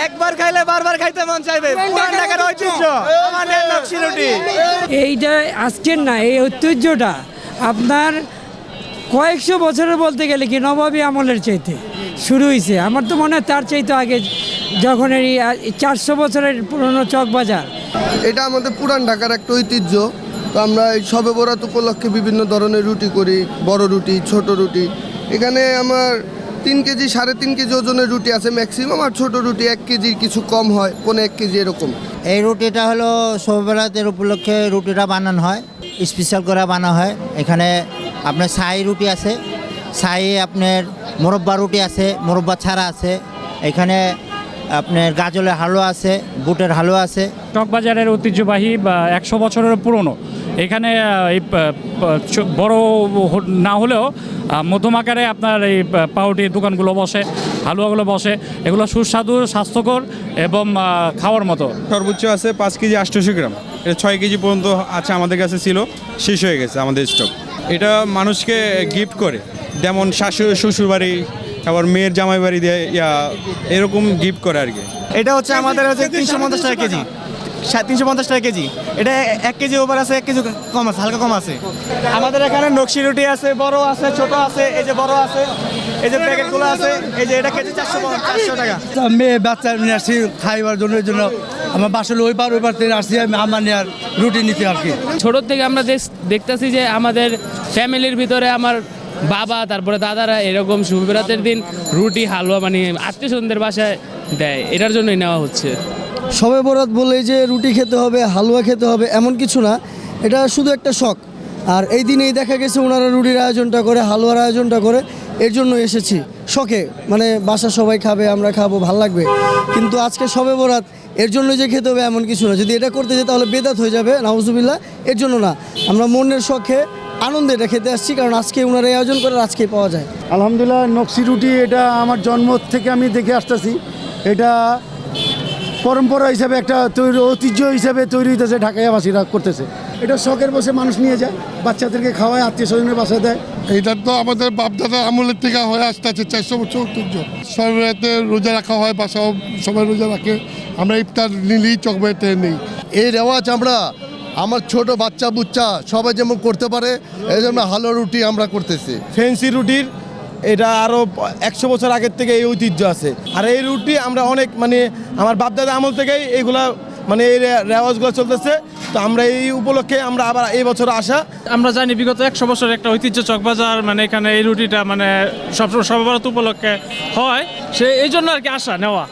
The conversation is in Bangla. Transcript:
একবার খাইলে বারবার খাইতে মন চাইবে। পুরান ঢাকার ঐতিহ্য আমাদের নকশি রুটি। এইটা আজকের না, এই ঐতিহ্যটা আপনার কয়েকশো বছরের বলতে গেলে কি নবাবী আমলের চাইতে শুরু হয়েছে। আমার তো মনে হয় তার চাইতে আগে, যখন এই 400 বছরের পুরনো চক বাজার। এটা আমাদের পুরান ঢাকার একটা ঐতিহ্য। তো আমরা এই শবে বরাত উপলক্ষে বিভিন্ন ধরনের রুটি করি, বড় রুটি, ছোট রুটি। এখানে আমার 3 কেজি 3.5 কেজি ওজনের রুটি আছে ম্যাক্সিমাম, আর ছোট রুটি 1 কেজির কিছু কম হয়, 1.5 কেজি এরকম। এই রুটিটা হলো শবে বরাতের উপলক্ষে রুটিটা বানানো হয়, স্পেশাল করে বানানো হয়। এখানে আপনার শাহী রুটি আছে, শাহী আপনার মোরব্বা রুটি আছে, মোরব্বা ছাড়া আছে। এখানে আপনার গাজলের হালুয়া আছে, বুটের হালুয়া আছে। চকবাজারের ঐতিহ্যবাহী বা 100 বছরের পুরনো এখানে এই বড় না হলেও মধ্যম আকারে আপনার এই পাউরুটির দোকানগুলো বসে, হালুয়াগুলো বসে। এগুলো সুস্বাদু, স্বাস্থ্যকর এবং খাওয়ার মতো। সর্বোচ্চ আছে 5 কেজি 800 গ্রাম। এটা 6 কেজি পর্যন্ত আছে, আমাদের কাছে ছিল, শেষ হয়ে গেছে আমাদের স্টক। এটা মানুষকে গিফট করে, যেমন শাশুড়ি শ্বশুর বাড়ি, আবার মেয়ের জামাই বাড়ি দিয়ে এরকম গিফট করে আর কি। এটা হচ্ছে আমাদের হচ্ছে 350 টাকা কেজি, 350 টাকা কেজি। এটা 1 কেজি ওভার আছে, 1 কেজি কম আছে, হালকা কম আছে। আমাদের এখানে নকশি রুটি আছে, বড় আছে, ছোট আছে। এই যে বড় আছে, এই যে প্যাকেটগুলো আছে। এই যে এটা কেজি 400 টাকা। মেয়ে বাচ্চা নিয়ে আসছি খাইবার জন্য, এই জন্য আমার বাসলে ওই পার থেকে আসছি আমি আমার নেওয়ার রুটি নিতে আর কি। ছোট থেকে আমরা দেখতেছি যে আমাদের ফ্যামিলির ভিতরে আমার বাবা, তারপরে দাদারা এরকম শুভ বরাতের দিন রুটি, হালুয়া মানে আত্মীয় স্বজনদের বাসায় দেয়। এটার জন্যই নেওয়া হচ্ছে। শবে বরাত বলে যে রুটি খেতে হবে, হালুয়া খেতে হবে এমন কিছু না, এটা শুধু একটা শখ। আর এই দিনেই দেখা গেছে ওনারা রুটির আয়োজনটা করে, হালুয়ার আয়োজনটা করে, এর জন্য এসেছি শখে। মানে বাসা সবাই খাবে, আমরা খাবো, ভাল লাগবে। কিন্তু আজকে শবে বরাত, এর জন্য যে খেতে হবে এমন কিছু না। যদি এটা করতে যেতে তাহলে বেদাত হয়ে যাবে, নাউজুবিল্লাহ। এর জন্য না, আমরা মনের শখে আনন্দে এটা খেতে আসছি, কারণ আজকে ওনারা আয়োজন করে, আজকেই পাওয়া যায়। আলহামদুলিল্লাহ, নকশি রুটি এটা আমার জন্ম থেকে আমি দেখে আসতেছি। এটা পরম্পরা হিসাবে, একটা ঐতিহ্য হিসাবে তৈরি হইতেছে, ঢাকাইয়াবাসীরা করতেছে। এটা শখের বসে মানুষ নিয়ে যায়, বাচ্চাদেরকে খাওয়ায়, আত্মীয় স্বজনের বাসায় দেয়। এটা তো আমাদের বাপদাদার আমলের থেকে হয়ে আসতেছে, 400 বছর ঐতিহ্য। সবাইতে রোজা রাখা হয়, বাসাও সবাই রোজা রাখে। আমরা ইফতার নিলেই চকবাইতে নেই। এই রেওয়াজ আমরা আমার ছোট বাচ্চা বুচ্চা সবাই যেমন করতে পারে, এই জন্য হালুয়া রুটি আমরা করতেছি। ফ্যান্সি রুটির এটা আরও 100 বছর আগের থেকে এই ঐতিহ্য আছে। আর এই রুটি আমরা অনেক মানে আমার বাপদাদা আমল থেকেই এইগুলা মানে এই রেওয়াজগুলো চলতেছে। তো আমরা এই উপলক্ষে আমরা আবার এই বছর আসা। আমরা জানি বিগত 100 বছরের একটা ঐতিহ্য চকবাজার, মানে এখানে এই রুটিটা মানে সব বরাত উপলক্ষে হয়, এই জন্য আর কি আসা নেওয়া।